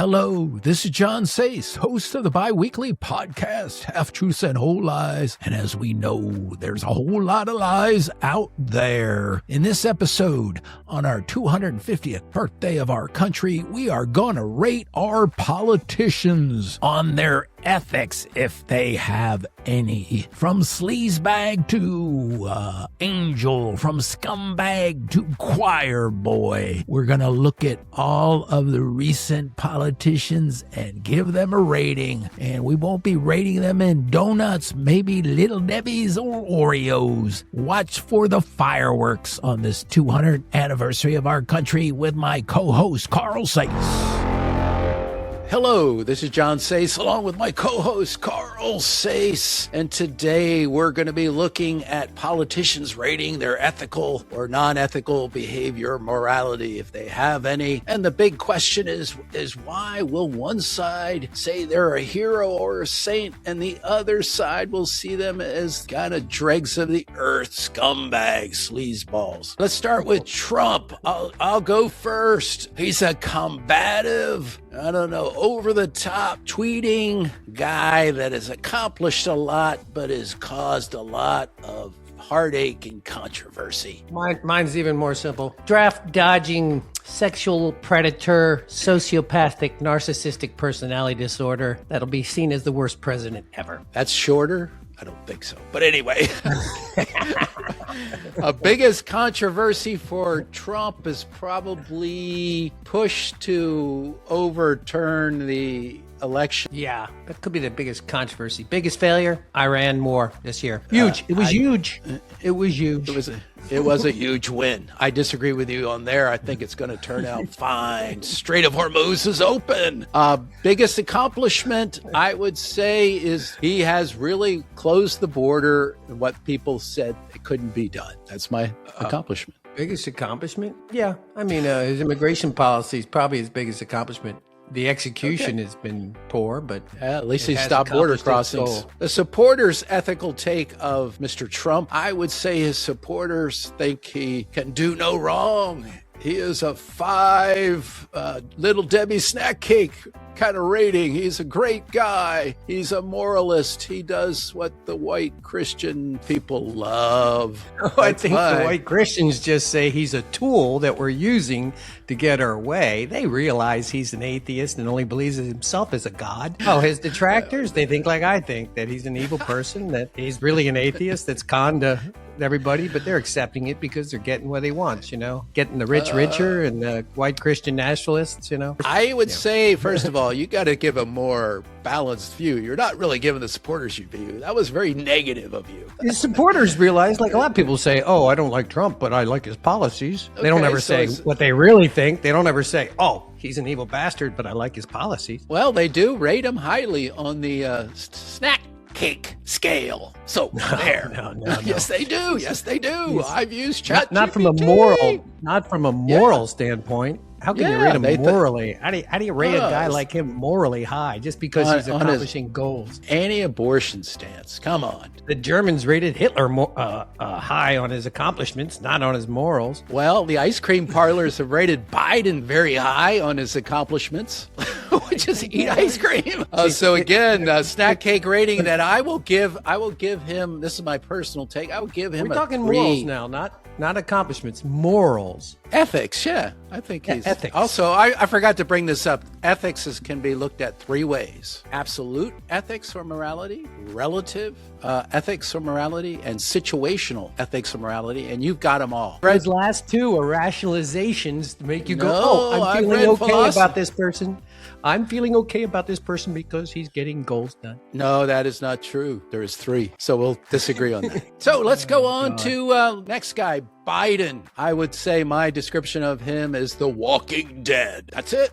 Hello, this is John Sace, host of the bi-weekly podcast, Half Truths and Whole Lies. And as we know, there's a whole lot of lies out there. In this episode, on our 250th birthday of our country, we are going to rate our politicians on their ethics, if they have any. From sleazebag to angel, from scumbag to choir boy. We're going to look at all of the recent politicians and give them a rating. And we won't be rating them in donuts, maybe Little Debbie's or Oreos. Watch for the fireworks on this 200th anniversary of our country with my co-host, Carl Sace. Hello, this is John Sace along with my co-host Carl Sace, and today we're going to be looking at politicians rating their ethical or non-ethical behavior, morality, if they have any. And the big question is why will one side say they're a hero or a saint and the other side will see them as kind of dregs of the earth, scumbags, sleazeballs? Let's start with Trump. I'll go first. He's a combative, over-the-top tweeting guy that has accomplished a lot, but has caused a lot of heartache and controversy. Mine's even more simple. Draft-dodging, sexual predator, sociopathic, narcissistic personality disorder that'll be seen as the worst president ever. That's shorter? I don't think so. But anyway, a biggest controversy for Trump is probably push to overturn the election. Yeah, that could be the biggest controversy. Biggest failure, Iran war this year. Huge. It was huge. It was huge. It was a huge win. I disagree with you on there. I think it's going to turn out fine. Strait of Hormuz is open. Biggest accomplishment, I would say, is he has really closed the border. What people said it couldn't be done. That's my accomplishment. Biggest accomplishment? Yeah. I mean, his immigration policy is probably his biggest accomplishment. The execution has been poor, but at least he stopped border crossings. The supporters' ethical take of Mr. Trump, I would say his supporters think he can do no wrong. He is a 5 Little Debbie snack cake kind of rating. He's a great guy. He's a moralist. He does what the white Christian people love. I think the white Christians just say he's a tool that we're using to get our way. They realize he's an atheist and only believes in himself as a god. Oh, his detractors, they think like I think, that he's an evil person, that he's really an atheist that's conned to everybody, but they're accepting it because they're getting what they want, getting the rich richer and the white Christian nationalists, I would say, first of all, you got to give a more balanced view. You're not really giving the supporters your view. That was very negative of you. The supporters realize, like a lot of people say, oh, I don't like Trump, but I like his policies. They don't ever say what they really think. They don't ever say, oh, he's an evil bastard, but I like his policies. Well, they do rate him highly on the snack cake scale. So there. No. Yes, they do. Yes, they do. Yes. I've used ChatGPT. Not from a moral standpoint. How can you rate him morally? How do you rate a guy like him morally high just because he's accomplishing goals? Anti-abortion stance. Come on. The Germans rated Hitler high on his accomplishments, not on his morals. Well, the ice cream parlors have rated Biden very high on his accomplishments, which is eat ice cream. So again, snack cake rating that I will give him. This is my personal take. I will give him. We're talking morals now, not accomplishments, morals. Ethics, yeah. I think he's ethics. Also, I forgot to bring this up. Ethics can be looked at 3 ways: absolute ethics or morality, relative ethics or morality, and situational ethics or morality. And you've got them all. Those last 2 are rationalizations to make you go, oh, I'm feeling okay about this person. I'm feeling okay about this person because he's getting goals done. No, that is not true. There is 3. So we'll disagree on that. So let's go on to next guy, Biden. I would say my description of him is the Walking Dead. That's it.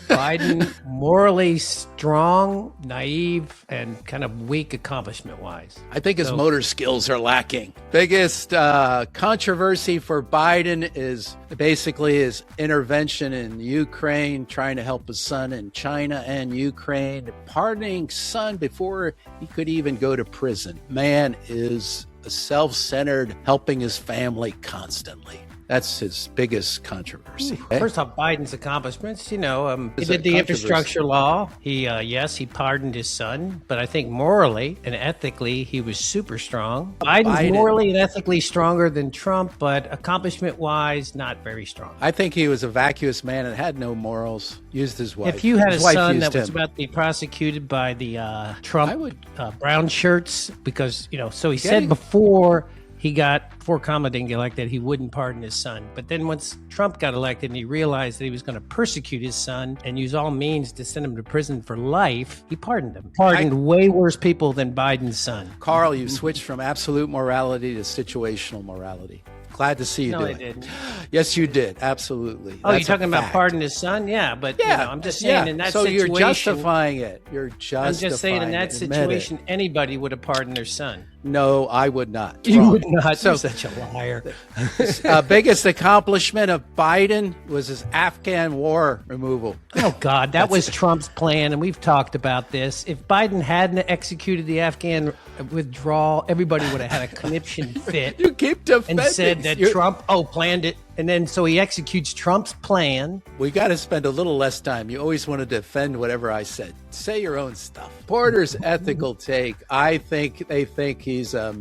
Biden, morally strong, naive, and kind of weak accomplishment-wise. I think his motor skills are lacking. Biggest controversy for Biden is basically his intervention in Ukraine, trying to help his son in China and Ukraine, pardoning son before he could even go to prison. Man is self-centered, helping his family constantly. That's his biggest controversy. First off, Biden's accomplishments, he did the infrastructure law. He pardoned his son, but I think morally and ethically, he was super strong. Biden's morally and ethically stronger than Trump, but accomplishment-wise, not very strong. I think he was a vacuous man and had no morals, used his wife. If you had his a son that was about to be prosecuted by the Trump brown shirts, because, so he said before Kamala didn't get elected, he wouldn't pardon his son. But then once Trump got elected and he realized that he was going to persecute his son and use all means to send him to prison for life, he pardoned him. Pardoned way worse people than Biden's son. Carl, you switched from absolute morality to situational morality. Glad to see you do it. No, I didn't. Yes, you did. Absolutely. Oh, you're talking about pardon his son? Yeah, but I'm just saying in that situation. So you're justifying it. You're justifying it. I'm just saying in that situation, anybody would have pardoned their son. No, I would not. You would not. You're such a liar. Biggest accomplishment of Biden was his Afghan war removal. Oh, God. That was Trump's plan, and we've talked about this. If Biden hadn't executed the Afghan withdrawal, everybody would have had a conniption fit. You keep defending. And said that Trump, planned it. And then so he executes Trump's plan. We got to spend a little less time. You always want to defend whatever I said. Say your own stuff. Porter's ethical take, I think they think he's a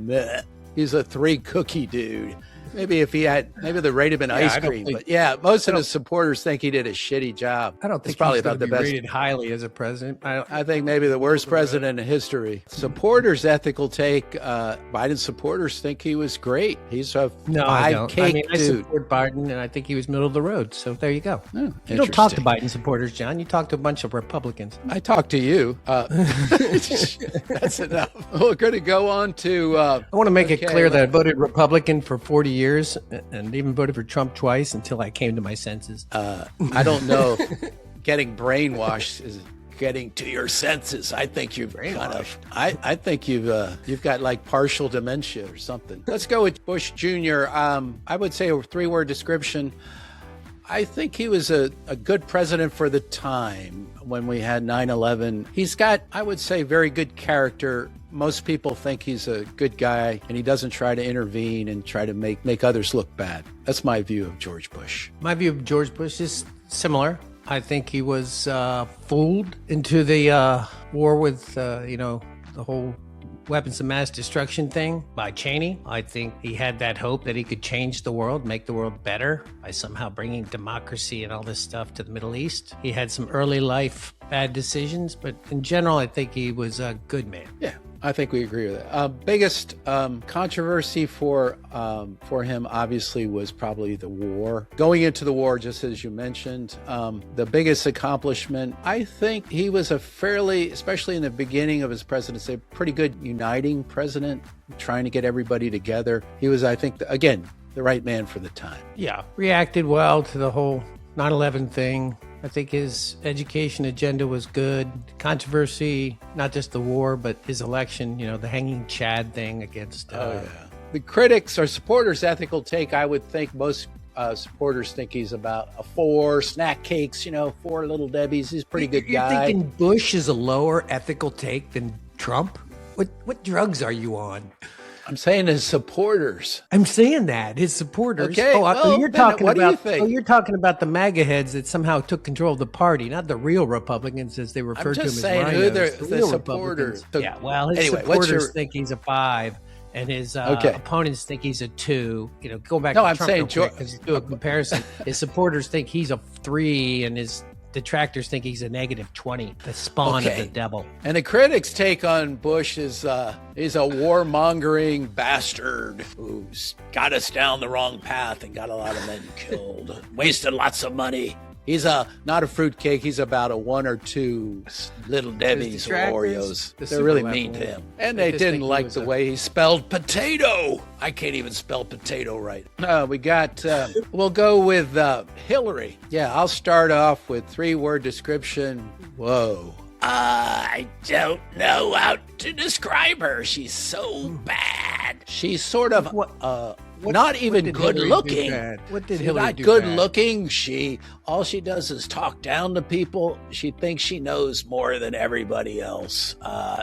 3-cookie dude. Maybe the rate have been ice cream. But most of his supporters think he did a shitty job. I don't think it's probably he's about the best. Rated highly as a president. I think maybe the worst president in history. Supporters' ethical take. Biden's supporters think he was great. He's a cake dude. I support Biden, and I think he was middle of the road. So there you go. Oh, you don't talk to Biden supporters, John. You talk to a bunch of Republicans. I talk to you. That's enough. We're going to go on to. I want to make it clear that I voted Republican for 40 years and even voted for Trump twice until I came to my senses. I don't know. Getting brainwashed is getting to your senses. I think you've I think you've got like partial dementia or something. Let's go with Bush Jr. I would say a 3-word description. I think he was a good president for the time when we had 9/11. He's got, I would say, very good character. Most people think he's a good guy, and he doesn't try to intervene and try to make others look bad. That's my view of George Bush. My view of George Bush is similar. I think he was fooled into the war with, the whole weapons of mass destruction thing by Cheney. I think he had that hope that he could change the world, make the world better by somehow bringing democracy and all this stuff to the Middle East. He had some early life bad decisions, but in general, I think he was a good man. Yeah, I think we agree with that. Biggest controversy for him, obviously, was probably the war. Going into the war, just as you mentioned, the biggest accomplishment, I think he was a fairly, especially in the beginning of his presidency, pretty good uniting president, trying to get everybody together. He was, I think, again, the right man for the time. Yeah, reacted well to the whole 9/11 thing. I think his education agenda was good. Controversy, not just the war, but his election, the hanging Chad thing against... The critics or supporters' ethical take, I would think most supporters think he's about a 4, snack cakes, 4 little Debbies. He's a pretty good guy. You're thinking Bush is a lower ethical take than Trump? What drugs are you on? I'm saying his supporters. I'm saying that his supporters. Okay. You're talking about the MAGA heads that somehow took control of the party, not the real Republicans as they refer to them as rhinos. Who the supporters. Yeah. Well, his supporters think he's a 5, and his opponents think he's a 2. Go back. I'm saying let's do a comparison. His supporters think he's a 3, and his detractors think he's a -20, the spawn of the devil. And the critics' take on Bush is he's a warmongering bastard who's got us down the wrong path and got a lot of men killed, wasted lots of money. He's not a fruitcake. He's about a 1 or 2 little Debbies or Oreos. They're really mean to him. And they didn't like the way he spelled potato. I can't even spell potato right. We'll go with Hillary. Yeah, I'll start off with 3-word description. Whoa. I don't know how to describe her. She's so bad. She's sort of not even good looking. What did Hillary do? Not good looking. All she does is talk down to people. She thinks she knows more than everybody else.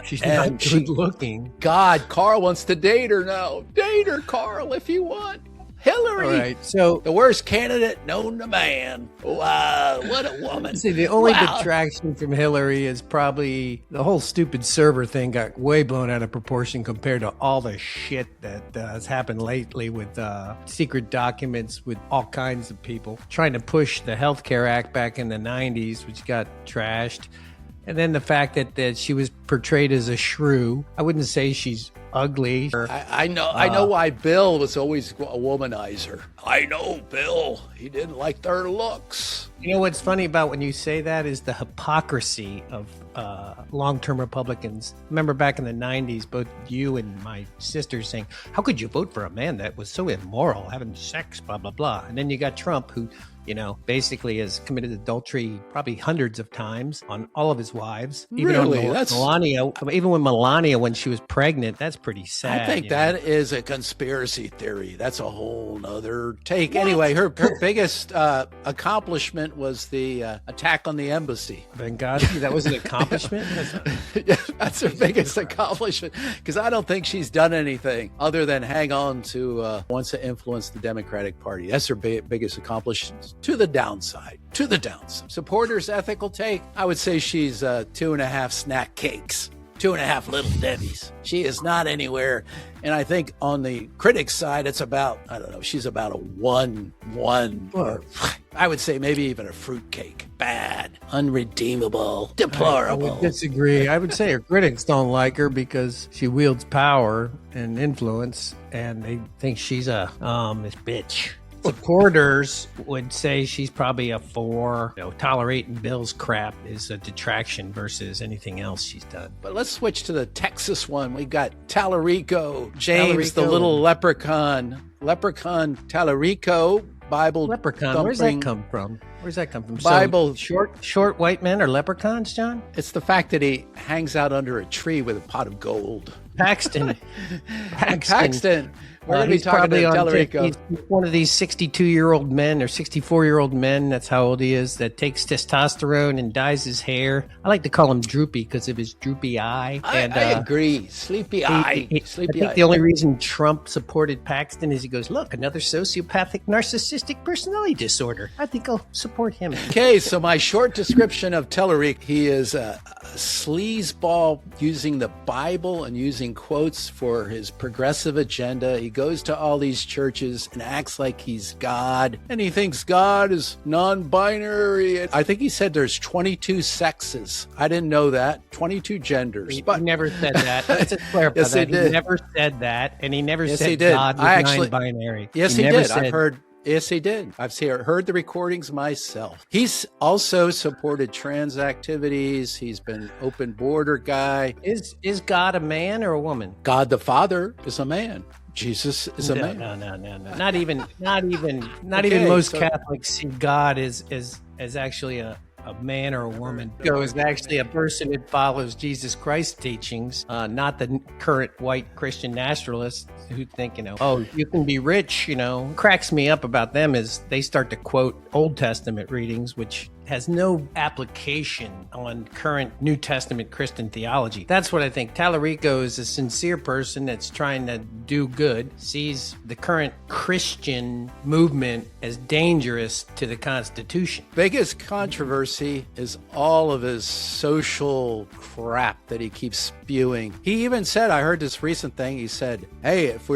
She's not good looking. God, Carl wants to date her now. Date her, Carl, if you want. Hillary. All right, so The worst candidate known to man. Wow, what a woman. see, the only Wow. detraction from Hillary is probably the whole stupid server thing got way blown out of proportion compared to all the shit that has happened lately with secret documents with all kinds of people trying to push the Health Care Act back in the 90s, which got trashed. And then the fact that she was portrayed as a shrew. I wouldn't say she's ugly. I know why Bill was always a womanizer. I know Bill. He didn't like their looks. You know what's funny about when you say that is the hypocrisy of long-term Republicans. Remember back in the 90s, both you and my sister saying, how could you vote for a man that was so immoral, having sex, blah, blah, blah. And then you got Trump, who, you know, basically has committed adultery probably hundreds of times on all of his wives. Really? Melania, even when Melania, when she was pregnant, that's pretty sad. I think that is a conspiracy theory. That's a whole nother take. What? Anyway, her biggest accomplishment was the attack on the embassy. Benghazi, that was an accomplishment? Yeah, that's her biggest accomplishment, because I don't think she's done anything other than hang on to wants to influence the Democratic Party. That's her biggest accomplishment. To the downside. Supporters' ethical take, I would say she's 2.5 snack cakes. 2.5 little Debbies. She is not anywhere. And I think on the critics' side, it's about, I don't know, she's about a 1, or I would say maybe even a fruitcake. Bad, unredeemable, deplorable. I would disagree. I would say her critics don't like her because she wields power and influence, and they think she's this bitch. Supporters would say she's probably a 4. You know, tolerating Bill's crap is a detraction versus anything else she's done. But let's switch to the Texas one. We got Tallarico, James, the little leprechaun. Leprechaun Tallarico, Bible leprechaun. thumping. Where's that come from? Bible. So short white men are leprechauns, John? It's the fact that he hangs out under a tree with a pot of gold. Paxton. We're going to be talking to Tallarico. He's one of these 62-year-old men or 64-year-old men, that's how old he is, that takes testosterone and dyes his hair. I like to call him droopy because of his droopy eye. I agree. Sleepy eye. I think the only reason Trump supported Paxton is he goes, look, another sociopathic narcissistic personality disorder. I think I'll support him. Okay, so my short description of Tallarico, he is a sleazeball using the Bible and using quotes for his progressive agenda. He goes to all these churches and acts like he's God, and he thinks God is non-binary. I think he said there's 22 sexes. I didn't know that. 22 genders. He never said that. Let's just clarify yes, that. He did. Never said that, and he never yes, said he did. God was non-binary. Yes, he did. I've heard. Yes, he did. I've heard the recordings myself. He's also supported trans activities. He's been open border guy. Is God a man or a woman? God the Father is a man. Jesus is a man. No. Not even most Catholics see God as actually a man or a woman. Is actually a person that follows Jesus Christ's teachings, not the current white Christian nationalists who think, oh, you can be rich, Cracks me up about them is they start to quote Old Testament readings, which has no application on current New Testament Christian theology. That's what I think. Tallarico is a sincere person that's trying to do good, sees the current Christian movement as dangerous to the Constitution. Biggest controversy is all of his social crap that he keeps spewing. He even said, I heard this recent thing, he said, hey, if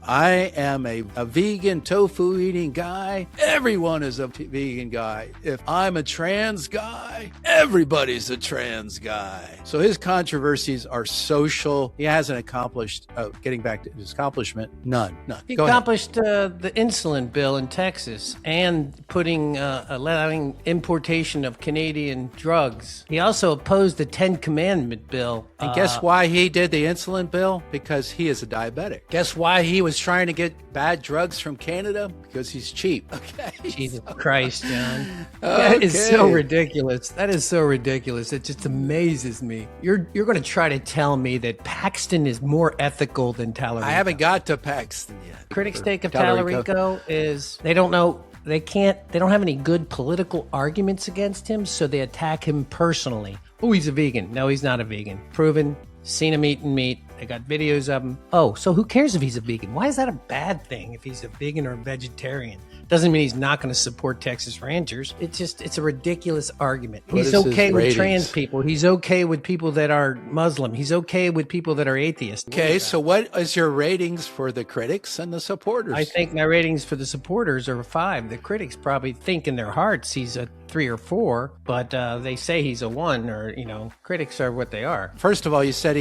I am a vegan tofu eating guy, everyone is a vegan guy. If I'm a trans guy, everybody's a trans guy. So his controversies are social. He hasn't accomplished, getting back to his accomplishment, none. He accomplished the insulin bill in Texas and allowing importation of Canadian drugs. He also opposed the 10 Commandment bill. And guess why he did the insulin bill? Because he is a diabetic. Guess why he was trying to get bad drugs from Canada? Because he's cheap. Okay. Jesus Christ, John. That is so ridiculous. That is so ridiculous. It just amazes me. You're going to try to tell me that Paxton is more ethical than Tallarico. I haven't got to Paxton yet. Critics' take of Tallarico is they don't know. They don't have any good political arguments against him, so they attack him personally. Oh, he's a vegan. No, he's not a vegan. Proven. Seen him eating meat. They got videos of him. Oh, so who cares if he's a vegan? Why is that a bad thing if he's a vegan or a vegetarian? Doesn't mean he's not going to support Texas ranchers. It's a ridiculous argument. He's okay with trans people. He's okay with people that are Muslim. He's okay with people that are atheists. Okay, so what is your ratings for the critics and the supporters? I think my ratings for the supporters are a 5. The critics probably think in their hearts he's a 3 or 4, but they say he's a 1, or, critics are what they are. First of all, you said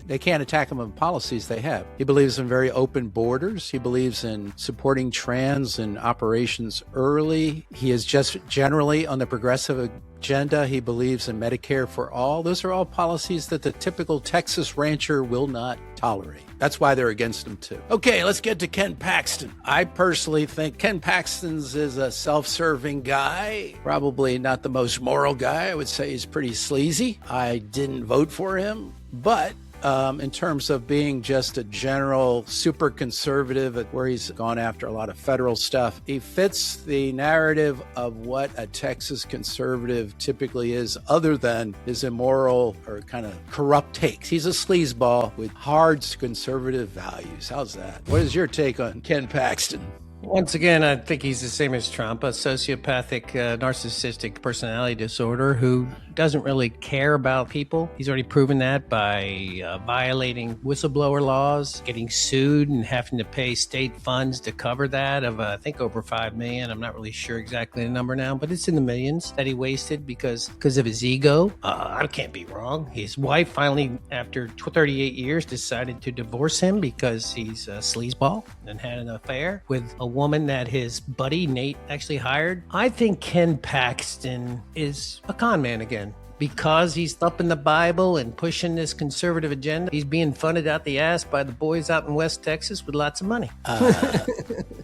they can't attack him on policies they have. He believes in very open borders. He believes in supporting trans and operations early. He is just generally on the progressive agenda. He believes in Medicare for all. Those are all policies that the typical Texas rancher will not tolerate. That's why they're against him too. Okay, let's get to Ken Paxton. I personally think Ken Paxton's is a self-serving guy, probably not the most moral guy. I would say he's pretty sleazy. I didn't vote for him, but in terms of being just a general super conservative where he's gone after a lot of federal stuff, he fits the narrative of what a Texas conservative typically is, other than his immoral or kind of corrupt takes. He's a sleazeball with hard conservative values. How's that? What is your take on Ken Paxton? Once again, I think he's the same as Trump, a sociopathic, narcissistic personality disorder who doesn't really care about people. He's already proven that by violating whistleblower laws, getting sued and having to pay state funds to cover that of, I think, over $5 million. I'm not really sure exactly the number now, but it's in the millions that he wasted because of his ego. I can't be wrong. His wife finally, after 38 years, decided to divorce him because he's a sleazeball and had an affair with a woman that his buddy Nate actually hired. I think Ken Paxton is a con man again. Because he's up in the Bible and pushing this conservative agenda, he's being funded out the ass by the boys out in West Texas with lots of money.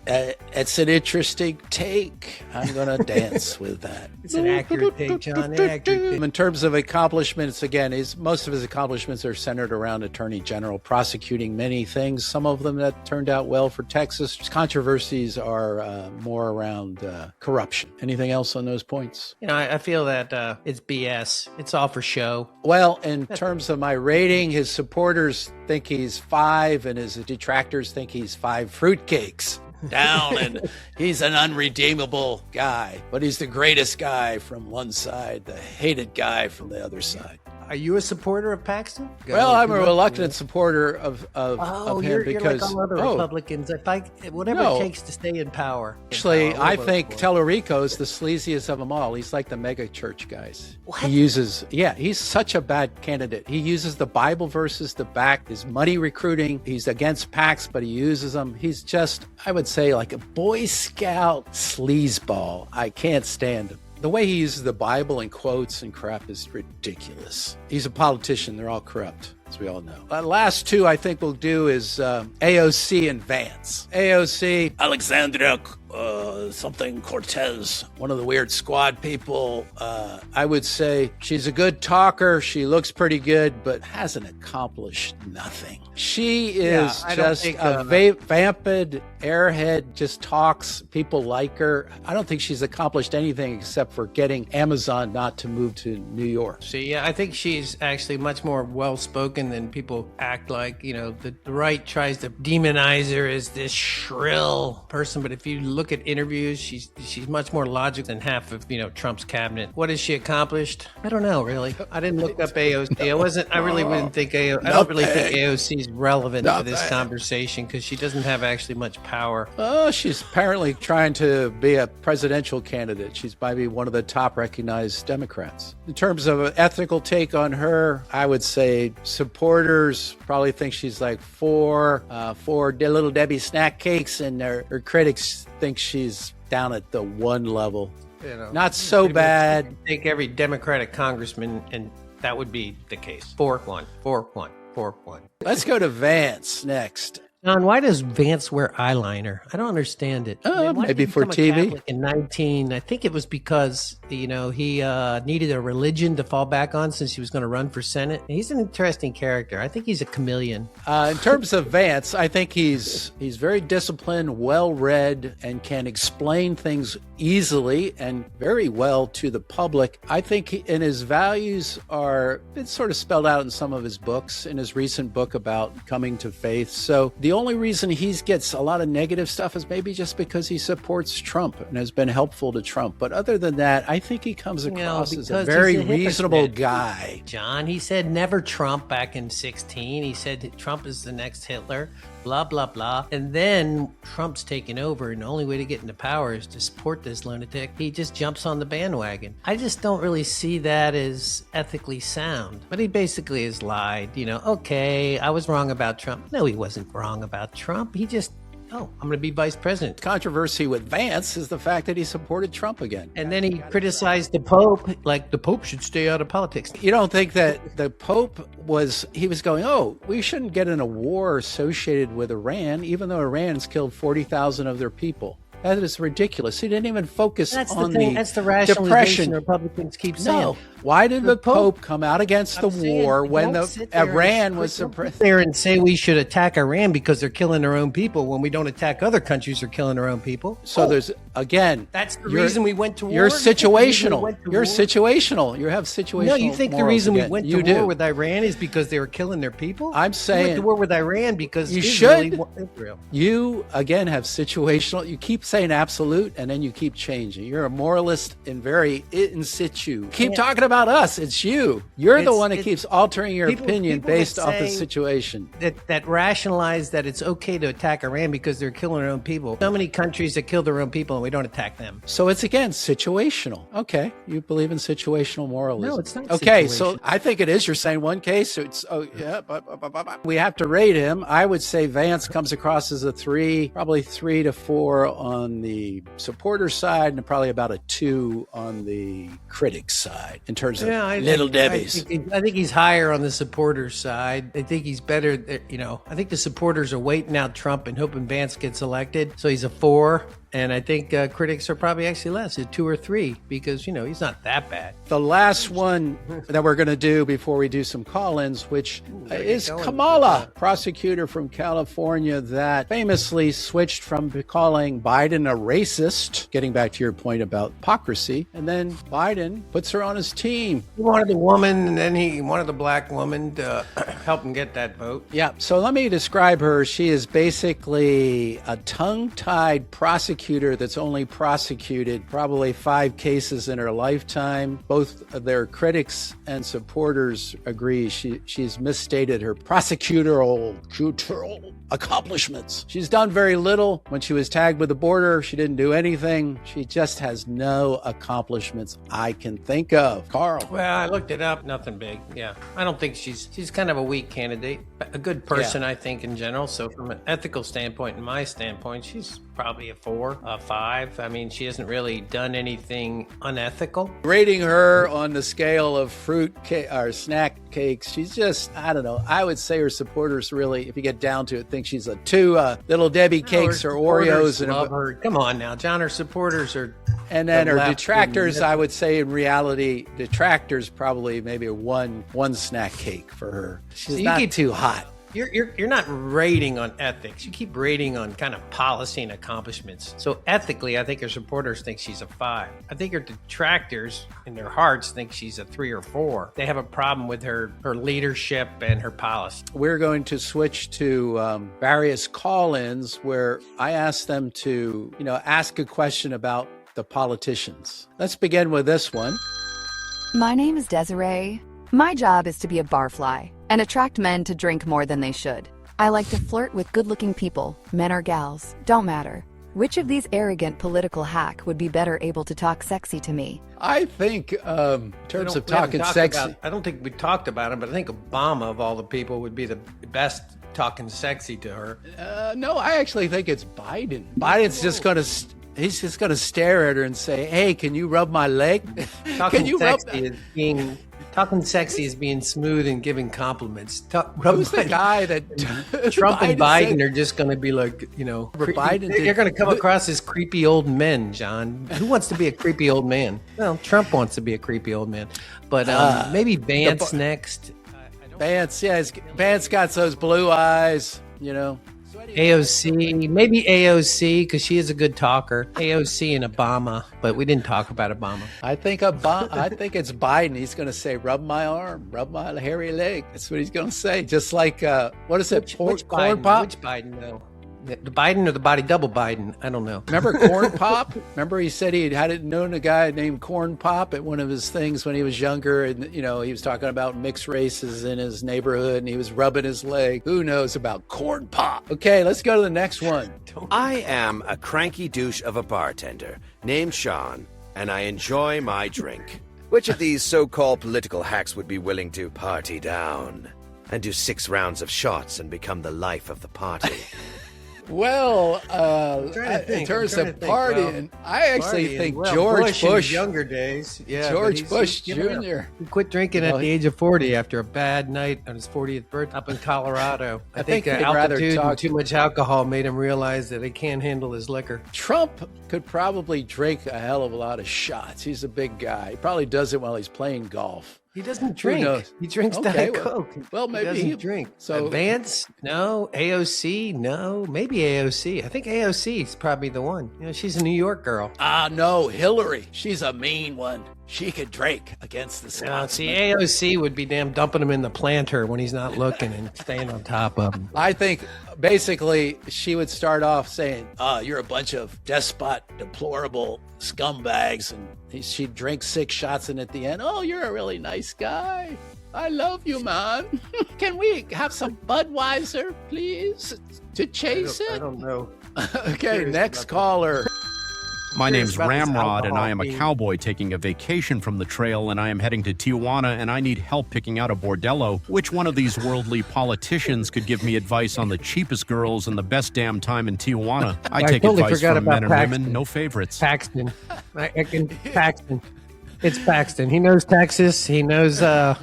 It's an interesting take. I'm going to dance with that. It's an accurate take, John. Accurate take. In terms of accomplishments, again, most of his accomplishments are centered around Attorney General prosecuting many things, some of them that turned out well for Texas. His controversies are more around corruption. Anything else on those points? I feel that it's BS. It's all for show. Well, in terms of my rating, his supporters think he's 5 and his detractors think he's 5 fruitcakes down, and he's an unredeemable guy, but he's the greatest guy from one side, the hated guy from the other side. Are you a supporter of Paxton? Well, I'm a reluctant supporter of him you're because like all other Republicans. Whatever it takes to stay in power. Actually, I think Tellerico is the sleaziest of them all. He's like the mega church guys. What? He's such a bad candidate. He uses the Bible verses to back his money recruiting. He's against PACs, but he uses them. He's just, I would say, like a Boy Scout sleazeball. I can't stand him. The way he uses the Bible and quotes and crap is ridiculous. He's a politician. They're all corrupt, as we all know. Last two I think we'll do is AOC and Vance. AOC, Alexandria something Cortez, one of the weird squad people. I would say she's a good talker. She looks pretty good, but hasn't accomplished nothing. She is just a vamped airhead, just talks. People like her. I don't think she's accomplished anything except for getting Amazon not to move to New York. See, I think she's actually much more well-spoken than people act like. The right tries to demonize her as this shrill person, but if you look at interviews, she's much more logical than half of Trump's cabinet. What has she accomplished? I don't know, really. I didn't look up AOC. I really wouldn't think I don't really think AOC is relevant to this conversation because she doesn't have actually much power. She's apparently trying to be a presidential candidate. She's maybe one of the top recognized Democrats. In terms of an ethical take on her, I would say supporters probably think she's like 4 Little Debbie snack cakes, and her critics think she's down at the 1 level. Not so bad. Take every Democratic congressman, and that would be the case. 4-1. Let's go to Vance next. John, why does Vance wear eyeliner? I don't understand it. Why did Maybe he for become a TV. Catholic in 19. I think it was because he needed a religion to fall back on since he was going to run for Senate. He's an interesting character. I think he's a chameleon. In terms of Vance, I think he's very disciplined, well-read, and can explain things easily and very well to the public. I think in his values it's sort of spelled out in some of his books, in his recent book about coming to faith. So the only reason he gets a lot of negative stuff is maybe just because he supports Trump and has been helpful to Trump. But other than that, I think he comes across as a very reasonable guy. John, he said never Trump back in 2016. He said Trump is the next Hitler, blah, blah, blah. And then Trump's taken over, and the only way to get into power is to support this lunatic. He just jumps on the bandwagon. I just don't really see that as ethically sound. But he basically has lied. Okay, I was wrong about Trump. No, he wasn't wrong about Trump. He just, I'm going to be vice president. Controversy with Vance is the fact that he supported Trump again. And then he criticized the Pope, like the Pope should stay out of politics. You don't think that the Pope was going, we shouldn't get in a war associated with Iran, even though Iran's killed 40,000 of their people. That is ridiculous. He didn't even focus on the That's the rationalization depression. Republicans keep saying. No. Why did the Pope come out against the war when Iran was suppressed? There and say we should attack Iran because they're killing their own people when we don't attack other countries that are killing their own people. So there's, again, that's the reason we went to war. You're situational. You're situational. You have situational. No, you think the reason we went to war do. with Iran is because they were killing their people? I'm saying we went to war with Iran because you Israel. You again have situational. You keep saying absolute, and then you keep changing. You're a moralist and very in situ. Keep talking about us. It's you. You're the one that keeps altering your opinion based off the situation. That rationalize that it's okay to attack Iran because they're killing their own people. So many countries that kill their own people and we don't attack them. So it's again situational. Okay, you believe in situational moralism. No, it's not. Okay, so I think it is. You're saying one case. It's we have to rate him. I would say Vance comes across as a 3, probably 3 to 4 on the supporter side, and probably about a 2 on the critic side in terms of Little Debbie's. I think he's higher on the supporters side. I think he's better. I think the supporters are waiting out Trump and hoping Vance gets elected. So he's a 4. And I think critics are probably actually less, a 2 or 3, because, he's not that bad. The last one that we're going to do before we do some call-ins, which is Kamala, prosecutor from California that famously switched from calling Biden a racist, getting back to your point about hypocrisy, and then Biden puts her on his team. He wanted the woman, and then he wanted the black woman to help him get that vote. Yeah, so let me describe her. She is basically a tongue-tied prosecutor that's only prosecuted probably 5 cases in her lifetime. Both their critics and supporters agree she's misstated her prosecutorial accomplishments. She's done very little. When she was tagged with the border, she didn't do anything. She just has no accomplishments I can think of. Carl. Well, I looked it up. Nothing big. Yeah. I don't think she's kind of a weak candidate. A good person, I think, in general. So from an ethical standpoint and my standpoint, she's probably a 4, a 5. I mean, she hasn't really done anything unethical. Rating her on the scale of fruit cake or snack cakes, she's just, I don't know. I would say her supporters really, if you get down to it, think she's a 2 Little Debbie cakes or Oreos. Love her. Come on now, John, her supporters are. And then her detractors, I would say in reality, detractors probably maybe a one snack cake for her. She's not too hot. You're not rating on ethics. You keep rating on kind of policy and accomplishments. So ethically, I think her supporters think she's a 5. I think her detractors in their hearts think she's a 3 or 4. They have a problem with her leadership and her policy. We're going to switch to various call-ins where I ask them to, ask a question about the politicians. Let's begin with this one. My name is Desiree. My job is to be a barfly and attract men to drink more than they should. I like to flirt with good-looking people, men or gals, don't matter. Which of these arrogant political hack would be better able to talk sexy to me? I think, in terms of talking sexy... I don't think we talked about him, but I think Obama, of all the people, would be the best talking sexy to her. No, I actually think it's Biden. Biden's just going to... He's just going to stare at her and say, "Hey, can you rub my leg? Can you rub Talking sexy is being smooth and giving compliments. Who's the guy that Trump and Biden are just going to be like, they're going to come across as creepy old men, John. Who wants to be a creepy old man? Well, Trump wants to be a creepy old man. But maybe Vance next. Vance, Vance got those blue eyes, AOC, maybe AOC, because she is a good talker. AOC and Obama, but we didn't talk about Obama. I think it's Biden. He's going to say, "Rub my arm, rub my hairy leg." That's what he's going to say. Just like what is it? Which corn Biden? pop? Which Biden though? The Biden or the body double Biden? I don't know. Remember Corn Pop? Remember he said he hadn't known a guy named Corn Pop at one of his things when he was younger, and he was talking about mixed races in his neighborhood, and he was rubbing his leg. Who knows about Corn Pop? Okay, let's go to the next one. I am a cranky douche of a bartender named Sean, and I enjoy my drink. Which of these so-called political hacks would be willing to party down and do 6 rounds of shots and become the life of the party? Well, in terms of partying, I actually think George Bush, younger days, George Bush Jr. He quit drinking at the age of 40 after a bad night on his 40th birthday up in Colorado. I think altitude and too much alcohol made him realize that he can't handle his liquor. Trump could probably drink a hell of a lot of shots. He's a big guy. He probably does it while he's playing golf. He doesn't drink. He drinks Diet Coke. Well, maybe he doesn't drink. So Vance, no. AOC, no. Maybe AOC. I think AOC is probably the one. She's a New York girl. No, Hillary. She's a mean one. She could drink against the Scots. See, AOC would be damn dumping him in the planter when he's not looking and staying on top of him. I think basically she would start off saying, "You're a bunch of despot, deplorable scumbags," and she'd drink 6 shots, and at the end, "Oh, you're a really nice guy. I love you, man. Can we have some Budweiser, please, to chase it?" I don't know. Okay, next caller. My name's Ramrod, and I am a cowboy taking a vacation from the trail, and I am heading to Tijuana, and I need help picking out a bordello. Which one of these worldly politicians could give me advice on the cheapest girls and the best damn time in Tijuana? I take totally advice forgot from about men and Paxton. women, no favorites. Paxton. Paxton. It's Paxton. He knows Texas. He knows all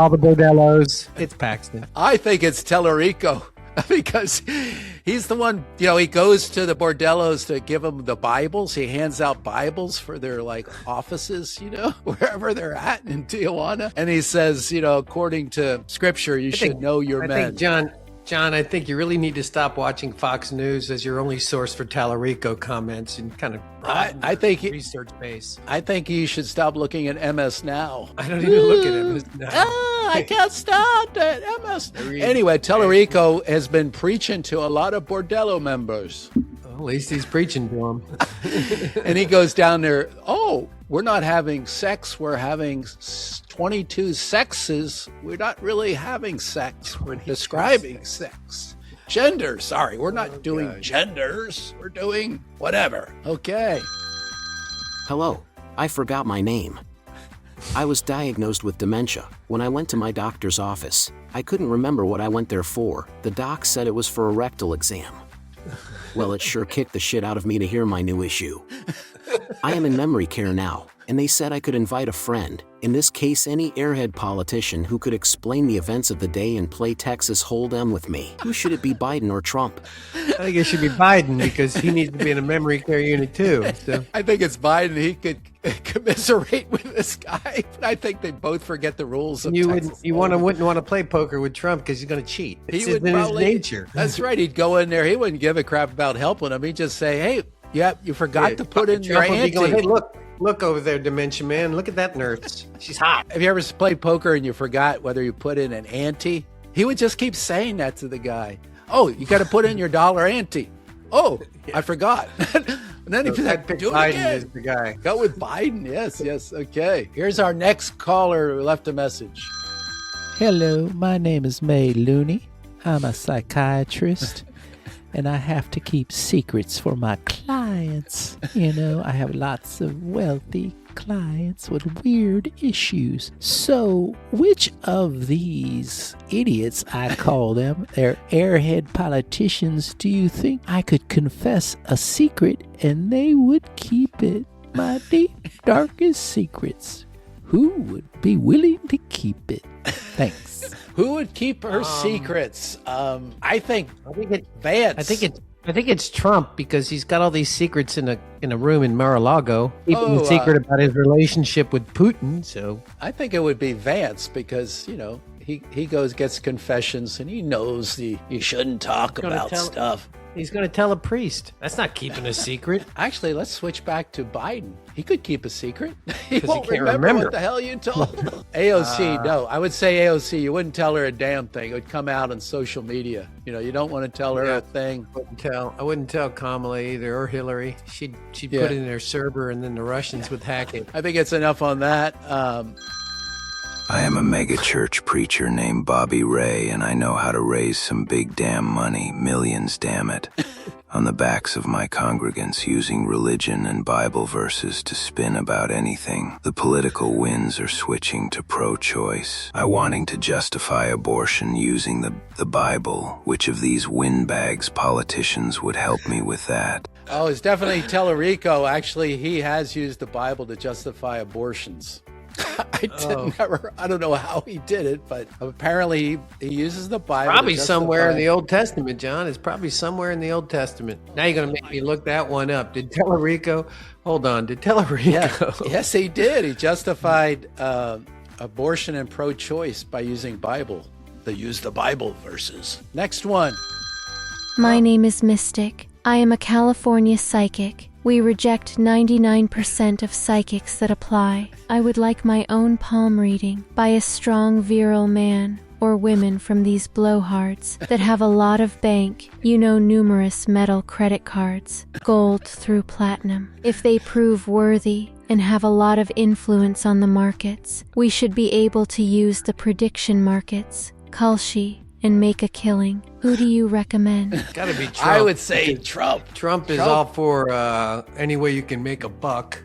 the bordellos. It's Paxton. I think it's Tellerico. Because he's the one, he goes to the bordellos to give them the Bibles. He hands out Bibles for their offices, wherever they're at in Tijuana. And he says, according to scripture, you should know your men. I think, John, I think you really need to stop watching Fox News as your only source for Tallarico comments and kind of I think research base. I think you should stop looking at MS Now. I don't even look at MS Now. I can't stop that MS. Anyway, Tellerico has been preaching to a lot of bordello members. Well, at least he's preaching to them. And he goes down there, we're not having sex, we're having 22 sexes. We're not really having sex, we're describing sex. Gender, sorry, we're not doing genders, we're doing whatever. Okay. Hello, I forgot my name. I was diagnosed with dementia. When I went to my doctor's office, I couldn't remember what I went there for. The doc said it was for a rectal exam. Well, it sure kicked the shit out of me to hear my new issue. I am in memory care now, and they said I could invite a friend, in this case any airhead politician who could explain the events of the day and play Texas Hold'em with me. Who should it be, Biden or Trump? I think it should be Biden because he needs to be in a memory care unit too. So. I think it's Biden. He could commiserate with this guy, but I think they both forget the rules of Texas. Wouldn't want to play poker with Trump because he's going to cheat. It's in his nature. That's right. He'd go in there. He wouldn't give a crap about helping him. He'd just say, "Hey, you forgot to put in your ante." Going, "Hey, look over there, Dementia Man. Look at that nurse. She's hot." Have you ever played poker and you forgot whether you put in an ante? He would just keep saying that to the guy. "Oh, you got to put in your dollar ante." "Oh, I forgot." And then he'd like, "Do it Biden again." is the guy. Go with Biden. Yes. Okay. Here's our next caller who left a message. Hello, my name is May Looney. I'm a psychiatrist. And I have to keep secrets for my clients. I have lots of wealthy clients with weird issues. So, which of these idiots, I call them, they're airhead politicians, do you think I could confess a secret and they would keep it? My deep, darkest secrets. Who would be willing to keep it? Thanks. Who would keep her secrets? I think Vance. I think it's Trump, because he's got all these secrets in a room in Mar-a-Lago. Keeping the secret about his relationship with Putin. So I think it would be Vance, because he gets confessions and he knows you shouldn't talk about stuff. He's going to tell a priest. That's not keeping a secret. Actually, let's switch back to Biden. He could keep a secret. He 'Cause won't he can't remember what the hell you told him. AOC, no. I would say AOC, you wouldn't tell her a damn thing. It would come out on social media. You don't want to tell her a thing. I wouldn't tell Kamala either, or Hillary. She'd put it in their server, and then the Russians would hack it. I think it's enough on that. I am a mega-church preacher named Bobby Ray, and I know how to raise some big damn money, millions, damn it, on the backs of my congregants, using religion and Bible verses to spin about anything. The political winds are switching to pro-choice. I wanting to justify abortion using the Bible. Which of these windbags politicians would help me with that? Oh, it's definitely Tellerico. Actually, he has used the Bible to justify abortions. I don't know how he did it, but apparently he uses the Bible. Probably somewhere in the Old Testament, John. It's probably somewhere in the Old Testament. Now you're going to make me look that one up. Did Tellerico? Hold on. Did Tellerico? Yeah. Yes, he did. He justified abortion and pro-choice by using Bible. They use the Bible verses. Next one. My name is Mystic. I am a California psychic. We reject 99% of psychics that apply. I would like my own palm reading by a strong, virile man or women from these blowhards that have a lot of bank, numerous metal credit cards, gold through platinum. If they prove worthy and have a lot of influence on the markets, we should be able to use the prediction markets, Kalshi, and make a killing. Who do you recommend? Gotta be Trump. I would say Trump. Trump is all for any way you can make a buck.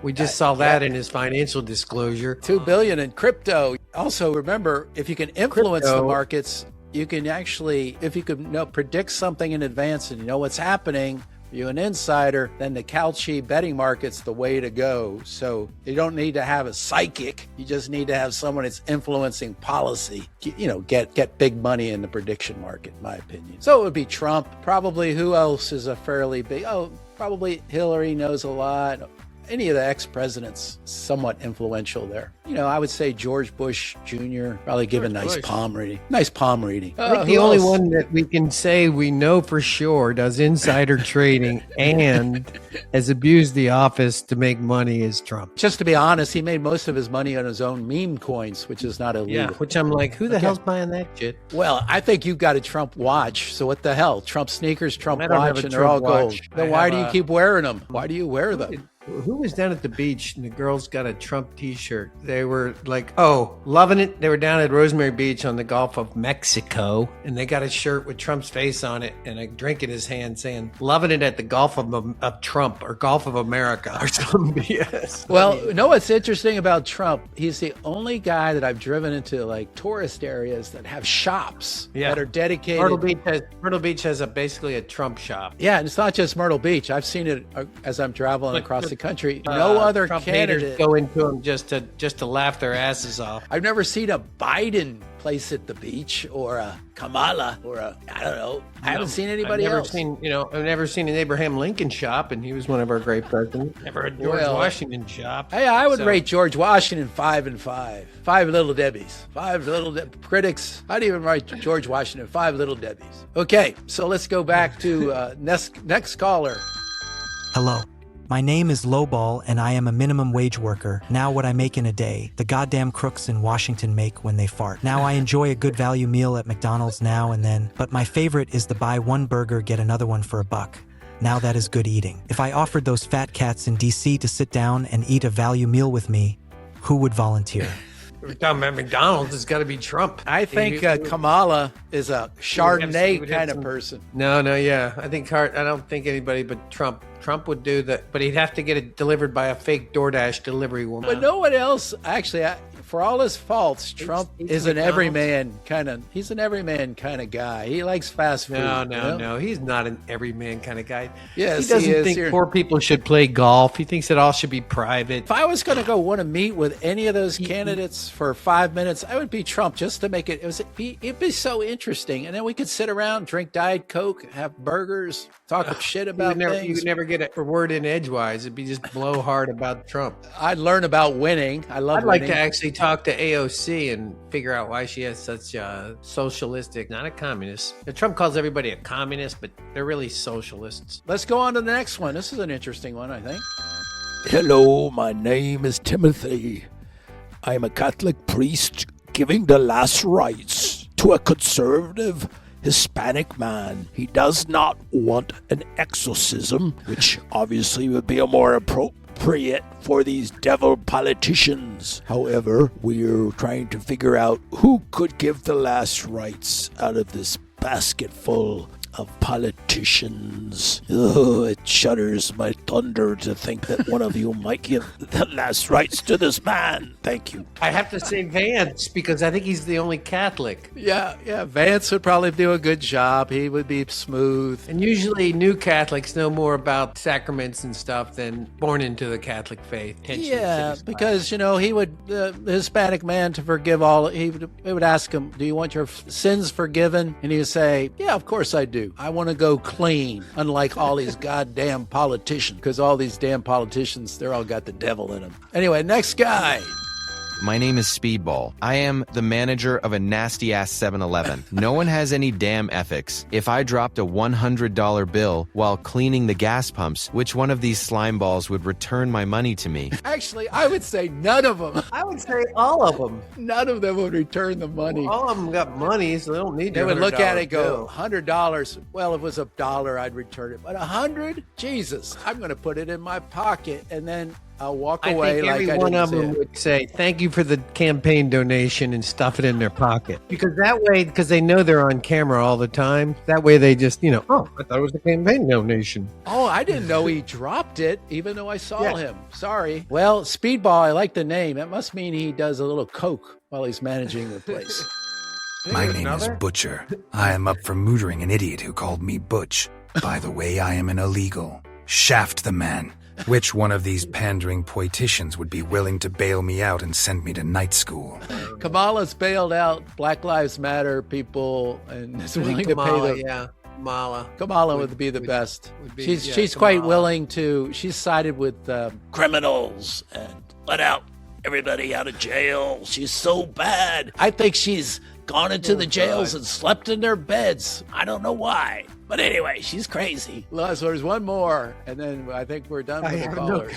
We just saw that in his financial disclosure. $2 billion in crypto. Also, remember, if you can influence the markets, you can actually, if you can predict something in advance and you know what's happening, you're an insider, then the Kalshi betting market's the way to go. So you don't need to have a psychic. You just need to have someone that's influencing policy. Get big money in the prediction market, in my opinion. So it would be Trump. Probably who else is a fairly big? Probably Hillary knows a lot. Any of the ex-presidents, somewhat influential there. I would say George Bush Jr. probably give a nice palm reading. Nice palm reading. I think the only one that we can say we know for sure does insider trading and has abused the office to make money is Trump. Just to be honest, he made most of his money on his own meme coins, which is not illegal. Yeah, which I'm like, who the hell's buying that shit? Well, I think you've got a Trump watch, so what the hell? Trump sneakers, Trump watch, and they're all gold. Then why do you keep wearing them? Why do you wear them? Who was down at the beach and the girls got a Trump t-shirt? They were like, loving it. They were down at Rosemary Beach on the Gulf of Mexico, and they got a shirt with Trump's face on it and a drink in his hand saying, loving it at the Gulf of Trump or Gulf of America or some BS. Well, what's interesting about Trump? He's the only guy that I've driven into tourist areas that have shops that are dedicated. Myrtle Beach has basically a Trump shop. Yeah, and it's not just Myrtle Beach. I've seen it as I'm traveling across the country. No other Trump candidate go into them just to laugh their asses off. I've never seen a Biden place at the beach or a Kamala or I don't know. I haven't seen anybody else. I've never seen an Abraham Lincoln shop, and he was one of our great presidents. Never a George Washington shop. Hey, I would rate George Washington 5 and 5. 5 little Debbies. 5 little critics. I'd even write George Washington 5 little Debbies. Okay, so let's go back to next caller. Hello. My name is Lowball, and I am a minimum wage worker. Now what I make in a day, the goddamn crooks in Washington make when they fart. Now I enjoy a good value meal at McDonald's now and then, but my favorite is the buy one burger, get another one for $1. Now that is good eating. If I offered those fat cats in DC to sit down and eat a value meal with me, who would volunteer? We're talking about McDonald's. It's got to be Trump. I think Kamala is a Chardonnay kind of person. No, yeah. I don't think anybody but Trump. Trump would do that, but he'd have to get it delivered by a fake DoorDash delivery woman. But no one else, actually, for all his faults, Trump is an everyman kind of. He's an everyman kind of guy. He likes fast food. No. He's not an everyman kind of guy. Yes, he doesn't think poor people should play golf. He thinks it all should be private. If I was going to want to meet with any of those candidates for 5 minutes, I would be Trump just to make it. It'd be so interesting, and then we could sit around, drink Diet Coke, have burgers, talk shit about things. You would never get a word in edgewise. It'd be just blowhard about Trump. I'd learn about winning. I'd like to actually talk to AOC and figure out why she has such a socialistic, not a communist. Trump calls everybody a communist, but they're really socialists. Let's go on to the next one. This is an interesting one, I think. Hello, my name is Timothy. I am a Catholic priest giving the last rites to a conservative Hispanic man. He does not want an exorcism, which obviously would be a more appropriate for these devil politicians. However, we're trying to figure out who could give the last rites out of this basket full of politicians. Oh, it shudders my thunder to think that one of you might give the last rites to this man. Thank you. I have to say Vance, because I think he's the only Catholic. Yeah, Vance would probably do a good job. He would be smooth. And usually new Catholics know more about sacraments and stuff than born into the Catholic faith. Yeah, because, he would, the Hispanic man to forgive all, he would ask him, do you want your sins forgiven? And he would say, yeah, of course I do. I want to go clean, unlike all these goddamn politicians, because all these damn politicians, they're all got the devil in them. Anyway, next guy. My name is Speedball. I am the manager of a nasty-ass 7-Eleven. No one has any damn ethics. If I dropped a $100 bill while cleaning the gas pumps, which one of these slime balls would return my money to me? Actually, I would say none of them. I would say all of them. None of them would return the money. Well, all of them got money, so they don't need They would look at it and go, $100. Well, if it was $1, I'd return it. But $100? Jesus, I'm going to put it in my pocket, and then I'll walk away like I didn't. Every one of them would say, thank you for the campaign donation, and stuff it in their pocket. Because that way, because they know they're on camera all the time, that way they just, oh, I thought it was a campaign donation. Oh, I didn't know he dropped it, even though I saw him. Sorry. Well, Speedball, I like the name. That must mean he does a little coke while he's managing the place. My name is Butcher. I am up for murdering an idiot who called me Butch. By the way, I am an illegal. Shaft the man. Which one of these pandering politicians would be willing to bail me out and send me to night school? Kamala's bailed out Black Lives Matter people and is willing to pay them. Kamala would be the best. She's quite willing to. She's sided with criminals and let out everybody out of jail. She's so bad. I think she's gone into the jails and slept in their beds. I don't know why. But anyway, she's crazy. So there's one more, and then I think we're done with the callers.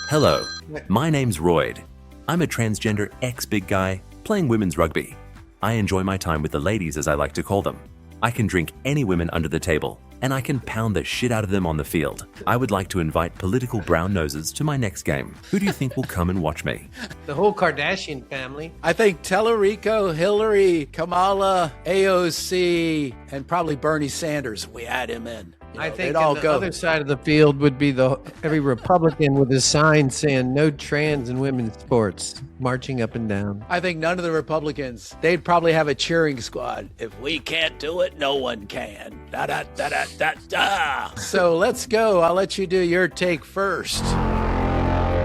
Hello, my name's Royd. I'm a transgender ex-big guy playing women's rugby. I enjoy my time with the ladies, as I like to call them. I can drink any women under the table, and I can pound the shit out of them on the field. I would like to invite political brown noses to my next game. Who do you think will come and watch me? The whole Kardashian family. I think Tellerico, Hillary, Kamala, AOC, and probably Bernie Sanders. We add him in. I think on the other side of the field would be every Republican with a sign saying no trans in women's sports, marching up and down. I think none of the Republicans, they'd probably have a cheering squad. If we can't do it, no one can. Da da da da da da. So let's go. I'll let you do your take first.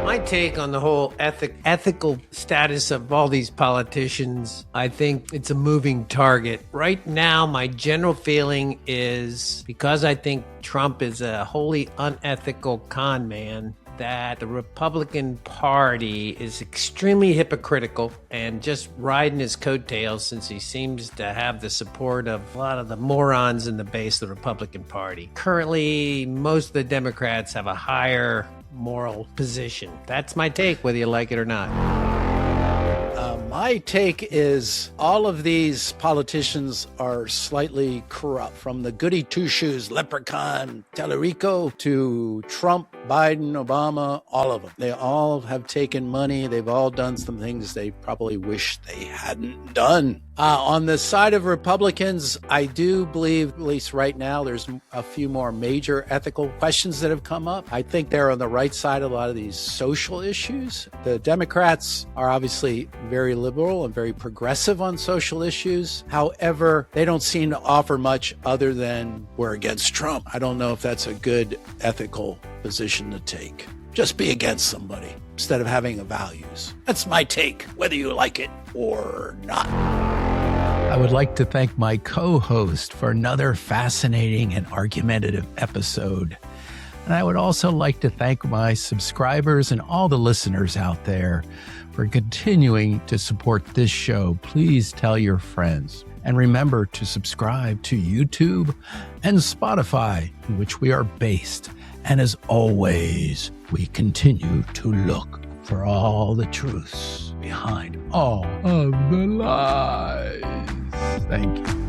My take on the whole ethical status of all these politicians, I think it's a moving target. Right now, my general feeling is, because I think Trump is a wholly unethical con man, that the Republican Party is extremely hypocritical and just riding his coattails, since he seems to have the support of a lot of the morons in the base of the Republican Party. Currently, most of the Democrats have a higher moral position. That's my take, whether you like it or not. My My take is all of these politicians are slightly corrupt, from the goody two-shoes, Leprechaun, Tellerico, to Trump, Biden, Obama, all of them. They all have taken money. They've all done some things they probably wish they hadn't done. On the side of Republicans, I do believe, at least right now, there's a few more major ethical questions that have come up. I think they're on the right side of a lot of these social issues. The Democrats are obviously very liberal and very progressive on social issues. However, they don't seem to offer much other than we're against Trump. I don't know if that's a good ethical position to take. Just be against somebody instead of having values. That's my take, whether you like it or not. I would like to thank my co-host for another fascinating and argumentative episode. And I would also like to thank my subscribers and all the listeners out there for continuing to support this show. Please tell your friends. And remember to subscribe to YouTube and Spotify, in which we are based. And as always, we continue to look for all the truths behind all of the lies. Thank you.